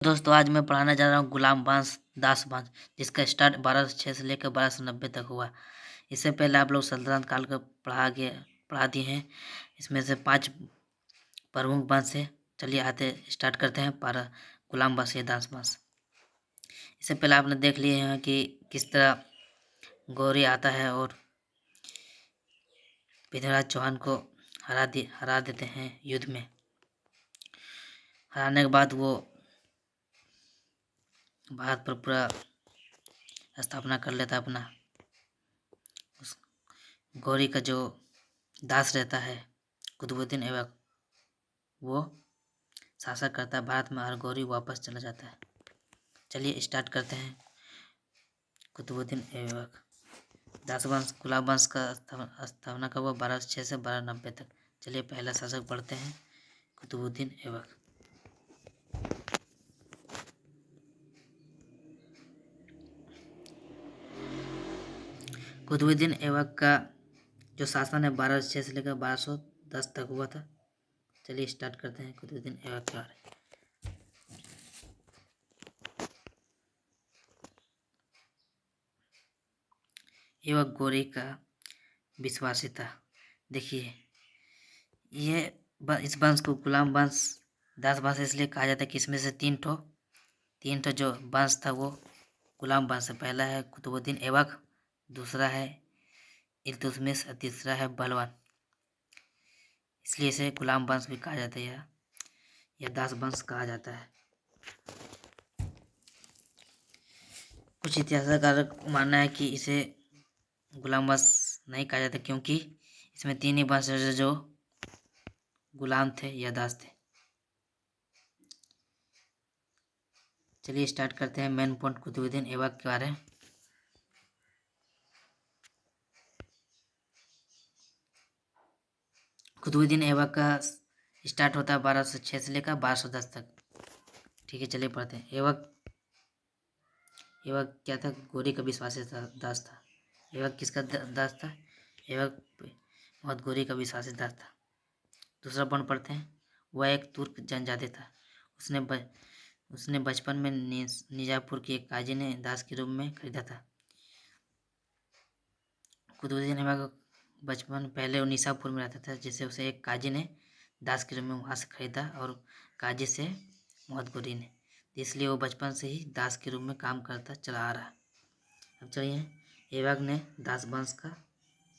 दोस्तों आज मैं पढ़ाने जा रहा हूँ गुलाम दास बांस, जिसका स्टार्ट 1206 से लेकर 1290 तक हुआ। इससे पहले आप लोग सल्तनत काल का पढ़ा दिए हैं। इसमें से 5 प्रमुख बांस है। चलिए आते स्टार्ट करते हैं गुलाम बांस या दास बांस। इससे पहले आपने देख लिए हैं कि किस तरह गौरी आता है और पृथ्वीराज चौहान को हरा देते हैं युद्ध में। हराने के बाद वो भारत पर पूरा स्थापना कर लेता अपना। उस गौरी का जो दास रहता है कुतुबुद्दीन ऐबक, वो शासन करता है भारत में और गौरी वापस चला जाता है। चलिए स्टार्ट करते हैं। कुतुबुद्दीन ऐबक दास वंश गुलाम वंश का स्थापना का हुआ 1206 से 1290 तक। चलिए पहला शासक पढ़ते हैं, कुतुबुद्दीन ऐबक। कुतुबुद्दीन ऐबक का जो शासन है 1206 से लेकर 1210 तक हुआ था। चलिए स्टार्ट करते हैं कुतुबुद्दीन ऐबक के बारे में। ऐबक गौरी का विश्वासी था। देखिए ये इस वंश को गुलाम वंश दास वंश इसलिए कहा जाता है कि इसमें से तीन ठो जो वंश था वो गुलाम वंश। पहला है कुतुबुद्दीन ऐबक, दूसरा है इल्तुतमिश और तीसरा है बलवान। इसलिए इसे गुलाम वंश भी कहा जाता है या दास वंश कहा जाता है। कुछ इतिहासकारों का मानना है कि इसे गुलाम वंश नहीं कहा जाता क्योंकि इसमें 3 ही वंश जो गुलाम थे या दास थे। चलिए स्टार्ट करते हैं मेन पॉइंट कुतुबुद्दीन ऐबक के बारे में। कुतुबुद्दीन ऐबक का स्टार्ट होता है 1206 से लेकर 1210 तक। ठीक है चलिए पढ़ते हैं। ऐबक क्या था? गौरी का विश्वासी दास था। ऐबक किसका दास था? ऐबक बहुत गौरी का विश्वासी दास था। दूसरा पॉइंट पढ़ते हैं। वह एक तुर्क जनजाति था। उसने बचपन में निजापुर के एक काजी ने दास के रूप में खरीदा था। कुतुबुद्दीन ऐबक बचपन पहले निजापुर में रहता था, जिसे उसे एक काजी ने दास के रूप में वहाँ से खरीदा और काजी से मौत गौरी ने, इसलिए वो बचपन से ही दास के रूप में काम करता चला आ रहा। अब चलिए ऐबक ने दास वंश का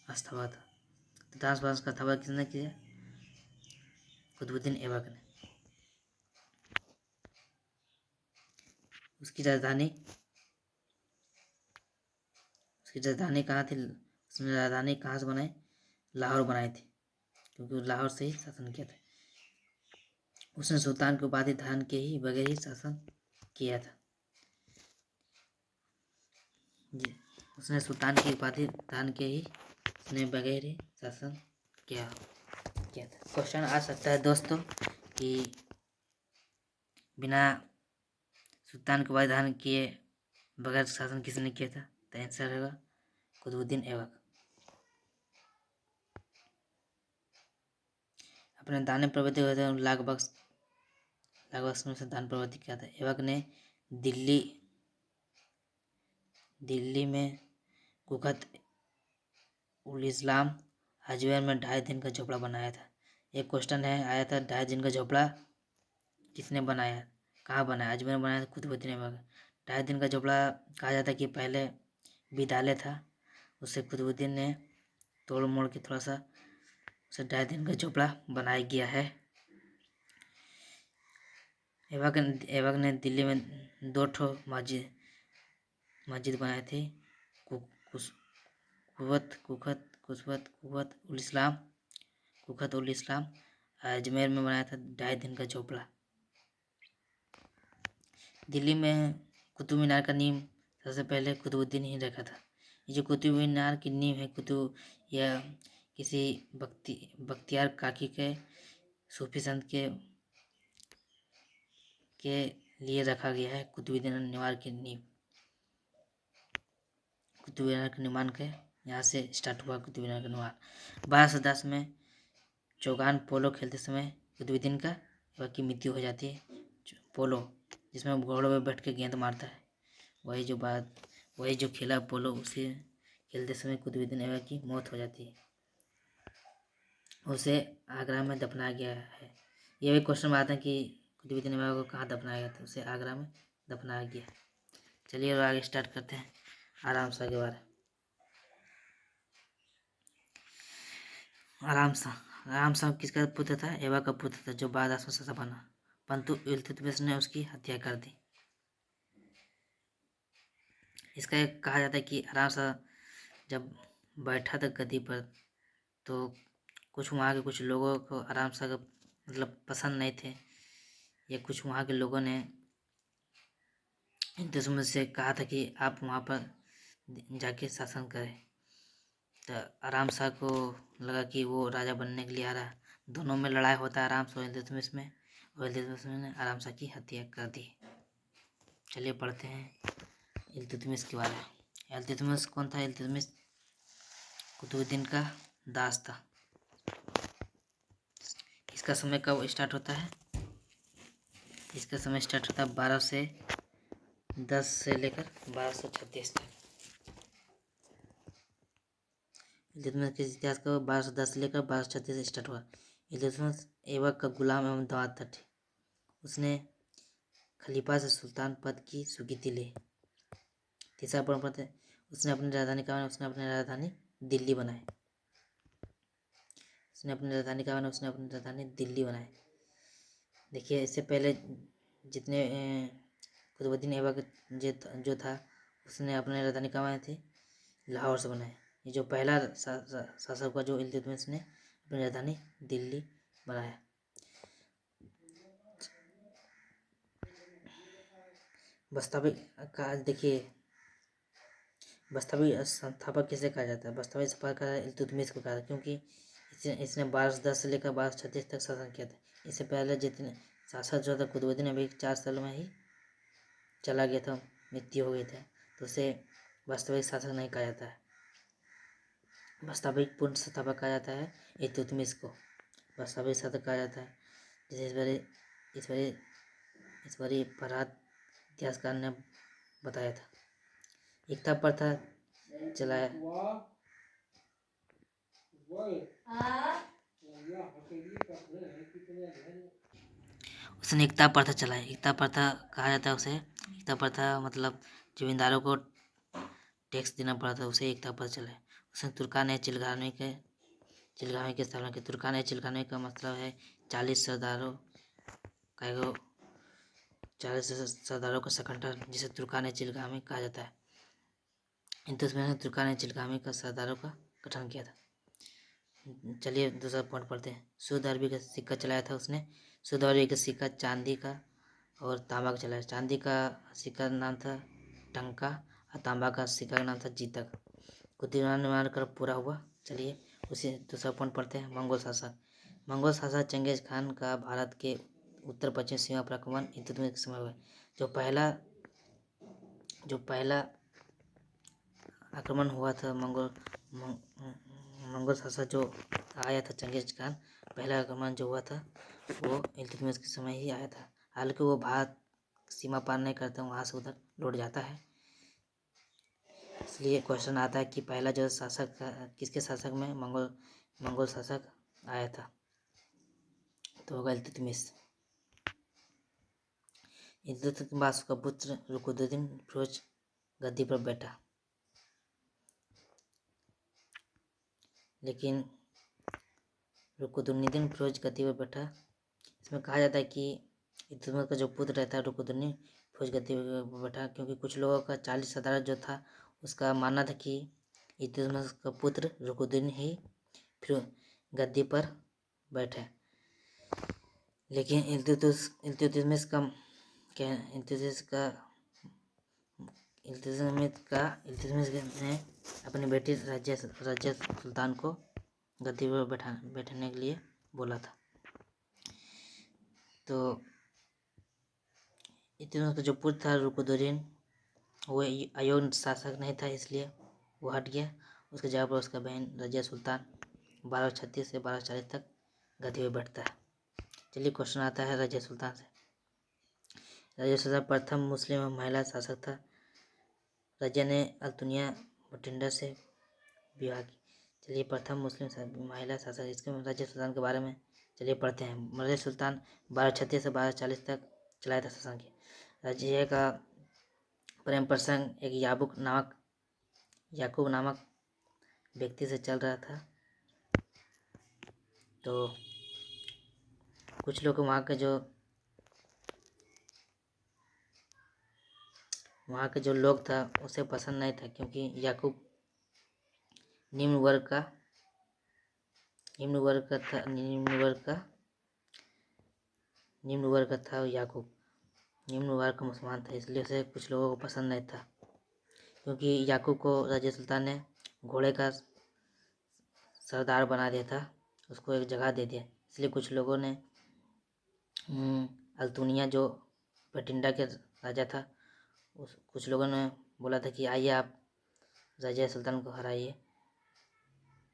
स्थापना था। तो दास वंश का स्थापना किसने किया? कुतुबुद्दीन ऐबक ने। उसकी राजधानी कहाँ थी? उसने राजधानी कहाँ से बनाई? लाहौर बनाई थी, क्योंकि लाहौर से ही शासन किया था। उसने सुल्तान की उपाधि धारण के ही बगैर ही शासन किया था। जी, उसने सुल्तान की उपाधि धारण के ही उसने बगैर ही शासन किया था। क्वेश्चन आ सकता है दोस्तों कि बिना सुल्तान की उपाधि धारण किए बगैर शासन किसने किया था? तो आंसर होगा कुतुबुद्दीन ऐबक। अपने दान प्रवृत्ति होते हैं लगभग में से दान प्रवृत्ति किया था। ऐबक ने दिल्ली में कुखत उल इस्लाम अजमेर में 2.5 दिन का झोपड़ा बनाया था। एक क्वेश्चन है आया था, 2.5 दिन का झोपड़ा किसने बनाया, कहाँ बनाया? अजमेर में बनाया था कुतुबुद्दीन ऐबक। 2.5 दिन का झोपड़ा कहा जाता है कि पहले विद्यालय था, उससे कुतुबुद्दीन ने तोड़ मोड़ के थोड़ा सा उसे 2.5 दिन का झोपड़ा बनाया गया है। ऐबक ने दिल्ली में 2 ठो मस्जिद बनाए थे, कुखत उल इस्लाम। अजमेर में बनाया था 2.5 दिन का झोपड़ा। दिल्ली में कुतुब मीनार का नींव सबसे पहले कुतुबुद्दीन ही रखा था। ये जो कुतुब मीनार की नींव है या किसी बख्तियार काकी के सूफी संत के लिए रखा गया है। कुतुब मीनार की नींव, कुतुब मीनार के निर्माण के यहाँ से स्टार्ट हुआ। कुतुब मीनार का निर्माण 1210 में चौगान पोलो खेलते समय कुतुबुद्दीन का की मृत्यु हो जाती है। पोलो जिसमें वो घोड़े पर बैठ के गेंद मारता है। वही जो खेला पोलो, उसे खेलते समय कुतुबुद्दीन ऐबक की मौत हो जाती है। उसे आगरा में दफनाया गया है। ये भी क्वेश्चन में आता है कि कुतुबुद्दीन ऐबक को कहाँ दफनाया गया था। उसे आगरा में दफनाया गया। चलिए और आगे स्टार्ट करते हैं आराम शाह के बारे में। आराम शाह किसका पुत्र था? ऐबक का पुत्र था, जो बाद में शासक बना, परंतु इल्तुतमिश ने उसकी हत्या कर दी। इसका एक कहा जाता है कि आराम शाह जब बैठा था गद्दी पर, तो कुछ वहाँ के कुछ लोगों को आराम शाह का मतलब पसंद नहीं थे, या कुछ वहाँ के लोगों ने इल्तुतमिश से कहा था कि आप वहाँ पर जाके शासन करें। तो आराम शाह को लगा कि वो राजा बनने के लिए आ रहा। दोनों में लड़ाई होता है आराम शाह और इल्तुतमिश में, और इल्तुतमिश ने आराम शाह की हत्या कर दी। चलिए पढ़ते हैं इल्तुतमिश के बारे में। इल्तुतमिश कौन था? इल्तुतमिश कुतुबुद्दीन का दास था। इसका समय कब स्टार्ट होता है? इसका समय स्टार्ट होता है 1210 से लेकर 1236 तक। इल्तुतमिश के इतिहास का 1210 से लेकर 1236 से स्टार्ट हुआ। इल्तुतमिश ऐबक का गुलाम एवं दामाद था। उसने खलीफा से सुल्तान पद की स्वीकृति ली। तीसरा पॉइंट पढ़ते हैं। उसने अपनी राजधानी दिल्ली बनाई। देखिए, इससे पहले जितने कुतुबुद्दीन ऐबक जो था, उसने अपनी राजधानी कहाँ बनाई थी? लाहौर से बनाई। ये जो पहला शासक हुआ, जो इल्तुतमिश ने अपनी राजधानी दिल्ली बनाया। बस्तावी का देखिए, बस्तावी संस्थापक किसे कहा जाता है? बस्तावी संस्थापक का इल्तुतमिश को कहा जाता है, क्योंकि इसने 1210 से लेकर 1236 तक शासन किया था। इससे पहले जितने शासक जो था कुतुबुद्दीन ऐबक 4 साल में ही चला गया था, मृत्यु हो गई था, तो उसे वास्तविक शासक नहीं कहा जाता है। वास्तविक पूर्ण संस्थापक कहा जाता है इल्तुतमिश को, वास्तविक शासक कहा जाता है। जैसे इस बारी फरहाद इतिहासकार ने बताया था। एकता प्रथा चलाया। उसने एकता प्रथा चलाई। एकता प्रथा कहा जाता है उसे। एकता प्रथा मतलब जमींदारों को टैक्स देना पड़ा था, उसे एकता प्रथा चलाई। उसने तुर्कान चिलगामी की स्थापना की। तुर्कान चिलगामी का मतलब है 40 सरदारों का संगठन, जिसे तुर्कान चिलगामी कहा जाता है। इल्तुतमिश ने तुर्कान चिलगामी का सरदारों का गठन किया था। चलिए दूसरा पॉइंट पढ़ते हैं। शुद्ध अरबी का सिक्का चलाया था उसने। शुद्ध अरबी का सिक्का चांदी का और तांबा का चलाया। चांदी का सिक्का का नाम था टंका और तांबा का सिक्का का नाम था जीतक। कुतुब निर्माण कर पूरा हुआ। चलिए उसी दूसरा पॉइंट पढ़ते हैं। मंगोल शासक चंगेज खान का भारत के उत्तर पश्चिम सीमा पर आक्रमण इल्तुतमिश के समय हुआ। जो पहला आक्रमण हुआ था मंगोल शासक जो आया था चंगेज खान, पहला आक्रमण जो हुआ था वो इल्तुतमिश के समय ही आया था। हालांकि वो भारत सीमा पार नहीं करता, वहाँ से उधर लौट जाता है। इसलिए क्वेश्चन आता है कि पहला जो शासक किसके शासक में मंगोल शासक आया था, तो होगा इल्तुतमिश। इल्तुतमिश के बाद उसका पुत्र रुकुनुद्दीन फिरोज गद्दी पर बैठा, लेकिन रुकुनुद्दीन फिरोज गद्दी पर बैठा। इसमें कहा जाता है कि इल्तुतमिश का जो पुत्र रहता है रुकुनुद्दीन फिरोज गद्दी पर बैठा, क्योंकि कुछ लोगों का 40 सरदार जो था उसका मानना था कि इल्तुतमिश का पुत्र रुकुनुद्दीन ही फिर गद्दी पर बैठे। लेकिन इल्तुतमिश ने अपनी बेटी रजिया सुल्तान को गद्दी पर बैठने के लिए बोला था। तो इल्तुतमिश का जो पुत्र था रुकुनुद्दीन, वो अयोग्य शासक नहीं था, इसलिए वो हट गया। उसके जगह पर उसका बहन रजिया सुल्तान 1236 से 1240 तक गद्दी पर बैठता है। चलिए क्वेश्चन आता है रजिया सुल्तान से। राजिया सुल्तान प्रथम मुस्लिम महिला शासक था। रजिया ने अल्तुनिया भटिंडा से विवाह की। चलिए प्रथम मुस्लिम महिला शासक, इसके रजिया सुल्तान के बारे में चलिए पढ़ते हैं। रजिया सुल्तान 1236 से 1240 तक चलाया था शासन किया। रजिया का प्रेम प्रसंग एक याकूब नामक व्यक्ति से चल रहा था। तो कुछ लोग वहाँ के जो लोग था उसे पसंद नहीं था, क्योंकि याकूब निम्न वर्ग का था। याकूब निम्न वर्ग का मुसलमान था, इसलिए उसे कुछ लोगों को पसंद नहीं था। क्योंकि याकूब को रजिया सुल्तान ने घोड़े का सरदार बना दिया था, उसको एक जगह दे दिया, इसलिए कुछ लोगों ने अल्तुनिया जो भटिंडा के राजा था, कुछ लोगों ने बोला था कि आइए आप रजिया सुल्तान को हराइए।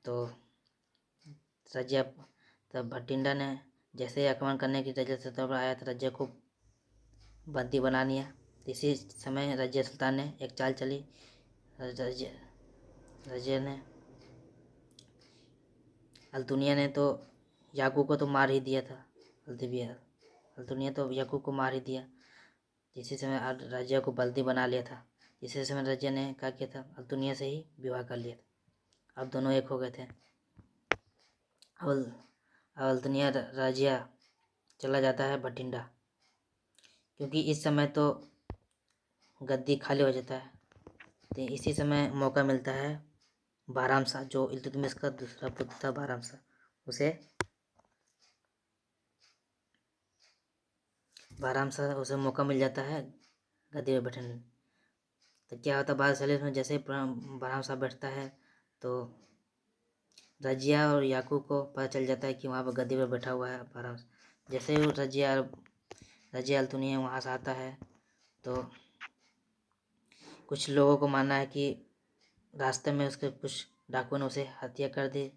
तो तब भटिंडा ने जैसे ही आक्रमण करने की रजिया सुल्तान पर आया तो रजिया को बंदी बना लिया। इसी समय रजिया सुल्तान ने एक चाल चली। रजिया ने अल्तुनिया ने तो याकूब को तो मार ही दिया था। अल्तुनिया तो याकूब को मार ही दिया। इसी समय रजिया को बंदी बना लिया था। इसी समय रजिया ने क्या किया था, अल्तुनिया से ही विवाह कर लिया था। अब दोनों एक हो गए थे। अब अल्तुनिया रजिया चला जाता है भटिंडा, क्योंकि इस समय तो गद्दी खाली हो जाता है। तो इसी समय मौका मिलता है बहराम शाह, जो इल्तुतमिश का दूसरा पुत्र था बहराम शाह, उसे मौका मिल जाता है गद्दी पर बैठने। तो क्या होता है 1240 में, जैसे ही बहराम शाह बैठता है तो रजिया और याकूब को पता चल जाता है कि वहाँ पर गद्दी पर बैठा हुआ है बहराम शाह। जैसे ही रजिया अल्तुनिया वहाँ से आता है तो कुछ लोगों को मानना है कि रास्ते में उसके कुछ डाकुओं ने उसे हत्या कर दी,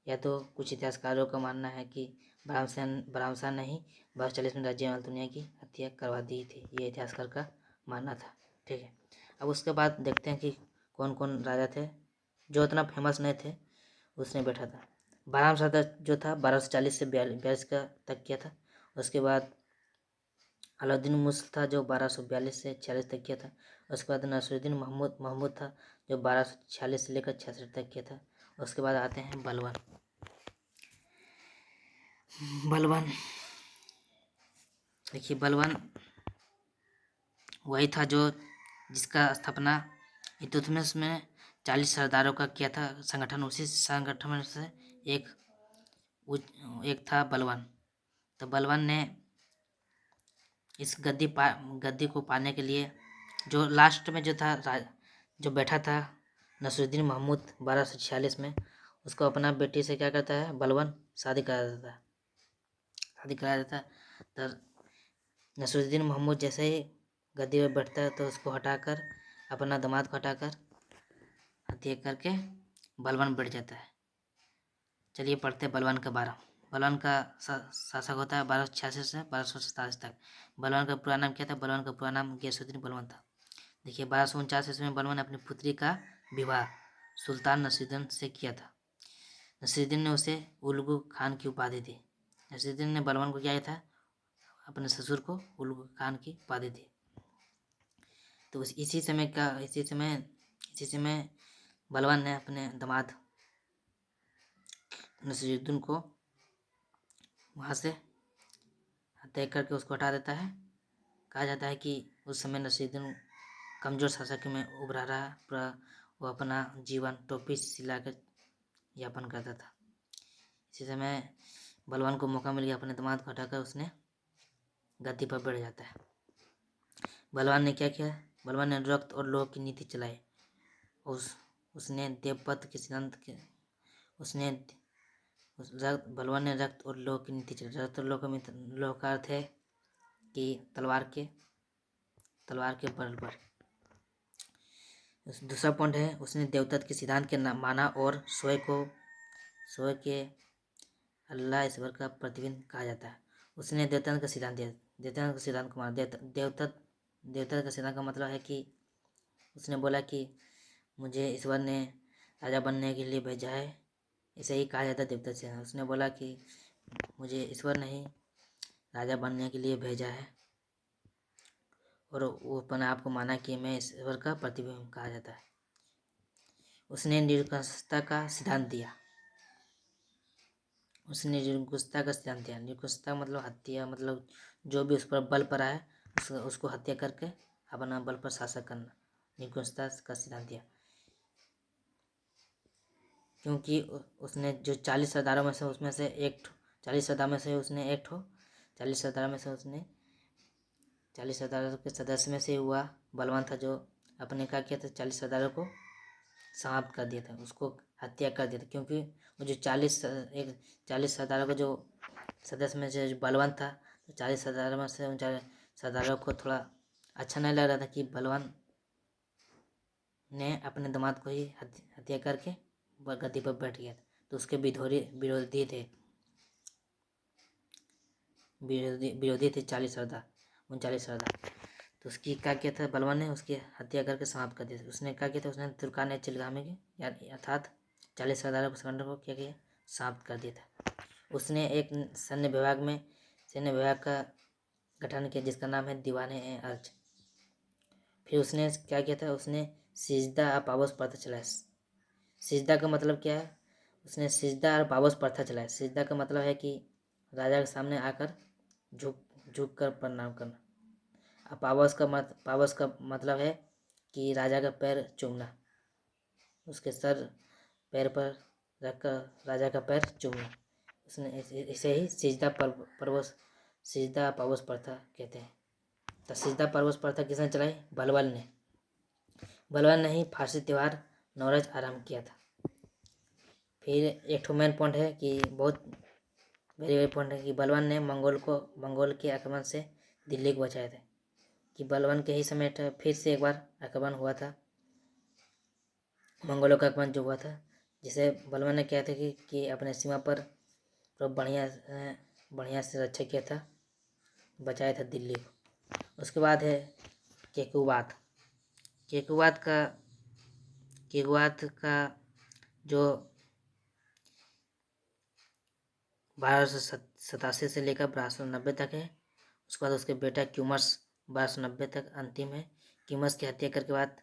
या तो कुछ इतिहासकारों का मानना है कि बहराम शाह ने ही 1240 में रजिया अल्तुनिया की हत्या करवा दी थी। ये इतिहासकार का मानना था। ठीक है, अब उसके बाद देखते हैं कि कौन कौन राजा थे जो इतना फेमस नहीं थे, उसने बैठा था। बहराम शाह जो था 1240 से 42 का तक किया था। उसके बाद अलाउद्दीन मुल्क था जो 1242 से 46 तक किया था। उसके बाद नसरुद्दीन महमूद था जो 1246 से लेकर 66 तक किया था। उसके बाद आते हैं बलवान। देखिए बलवान वही था जो जिसका स्थापना इल्तुतमिश में 40 सरदारों का किया था संगठन। उसी संगठन में से एक था बलवान। तो बलवान ने इस गद्दी को पाने के लिए जो लास्ट में जो बैठा था नसरुद्दीन महमूद 1246 में, उसको अपना बेटी से क्या करता है, बलवान शादी करा देता है। तो नसरुद्दीन महमूद जैसे ही गद्दी पर बैठता है तो उसको हटाकर, अपना दामाद को हटाकर हत्या करके बलवान बैठ जाता है। चलिए पढ़ते हैं बलवान का 12। बलवान का शासक होता है 1286 से 1247 तक। बलवान का पूरा नाम क्या था? बलवान का पूरा नाम गियासुद्दीन बलवान था। देखिए 1249 ईस्वी में बलवान ने अपनी पुत्री का विवाह सुल्तान नसीरुद्दीन से किया था। नसीरुद्दीन ने उसे उलगु खान की उपाधि दी। नसीरुद्दीन ने बलवान को क्या था, अपने ससुर को उलगु खान की उपाधि दी। तो इसी समय बलवान ने अपने दामाद नसीरुद्दीन को वहाँ से हत्या करके उसको हटा देता है। कहा जाता है कि उस समय नसीरुद्दीन कमज़ोर शासक में उभरा रहा, पूरा वो अपना जीवन टोपी सिलाकर यापन करता था। इसी समय बलवान को मौका मिल गया, अपने दामाद को हटाकर उसने गद्दी पर बैठ जाता है। बलवान ने क्या किया? बलवान ने रक्त और लोह की नीति चलाई। उसने देवपथ के सिद्धांत के बलवान ने रक्त और लोह की नीति चलाई। रक्त और लोह का अर्थ है कि तलवार के बल पर। दूसरा पॉइंट है, उसने देवदत्त के सिद्धांत के माना और स्वयं के अल्लाह ईश्वर का प्रतिबिंब कहा जाता है। उसने देवदत्त का सिद्धांत दिया। देवता का सिद्धांत को माना। देवता का सिद्धांत का मतलब है कि उसने बोला कि मुझे ईश्वर ने राजा बनने के लिए भेजा है, इसे ही कहा जाता है देवता सिद्धांत। उसने बोला कि मुझे ईश्वर ने ही राजा बनने के लिए भेजा है, और वो अपने आप को माना कि मैं ईश्वर का प्रतिबिंब कहा जाता है। उसने निरंकुशता का सिद्धांत दिया। निरंकुशता मतलब हत्या, मतलब जो भी उस पर बल पर आए उसको हत्या करके अपना बल पर शासन करना, निरंकुशता का सिद्धांत दिया। क्योंकि उसने जो 40 सरदारों में से उसमें से एक 40 सरदार में से उसने एक 40 सरदारों में से उसने 40 सरदारों के सदस्य में से हुआ बलवान था, जो अपने क्या किया था 40 सरदारों को समाप्त कर दिया था, उसको हत्या कर दिया था। क्योंकि वो जो 40 सरदारों का जो सदस्य में से जो बलवान था, तो 40 सरदारों में से उन 40 सरदारों को थोड़ा अच्छा नहीं लग रहा था कि बलवान ने अपने दामाद को ही हत्या करके गद्दी पर बैठ गया था। तो उसके विरोधी थे 40 सरदार, 39 सरदार। तो उसकी क्या किया था बलवान ने, उसकी हत्या करके समाप्त कर दिया था। उसने क्या किया था, उसने तुर्कान ने चिलगामे के अर्थात 40 सरदारों को सरंडर को क्या किया, समाप्त कर दिया था। उसने एक सैन्य विभाग का गठन किया जिसका नाम है दीवान-ए-अर्ज। फिर उसने क्या किया था, उसने सिजदा और पाबोस प्रथा चलाया। सिजदा का मतलब क्या है, उसने सिजदा और पाबोस प्रथा चलाया। सिजदा का मतलब है कि राजा के सामने आकर झुक कर प्रणाम करना। और पाबोस का मतलब है कि राजा का पैर चूमना, उसके सर पैर पर रखकर राजा का पैर चूमना। उसने इसे ही सिजदा पाबोस प्रथा कहते हैं। तो सिजदा पाबोस प्रथा किसने चलाई, बलवान ने ही फारसी त्यौहार नवरोज आरंभ किया था। फिर एक मेन पॉइंट है कि बहुत वेरी पॉइंट है कि बलवान ने मंगोल के आक्रमण से दिल्ली को बचाया था। कि बलवान के ही समय फिर से एक बार आक्रमण हुआ था, मंगोलों का आक्रमण जो हुआ था, जिसे बलवान ने किया था कि अपने सीमा पर तो बढ़िया से रक्षा किया था, बचाया था दिल्ली को। उसके बाद है केकुवात। केकुवात का जो 1287 से लेकर 1290 तक है। उसके बाद उसके बेटा क्यूमर्स 1290 तक अंतिम है। क्यूमर्स की हत्या करके बाद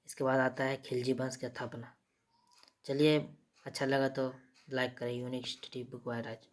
इसके बाद आता है खिलजी वंश की स्थापना। चलिए, अच्छा लगा तो लाइक करें। Unique study book by Raj.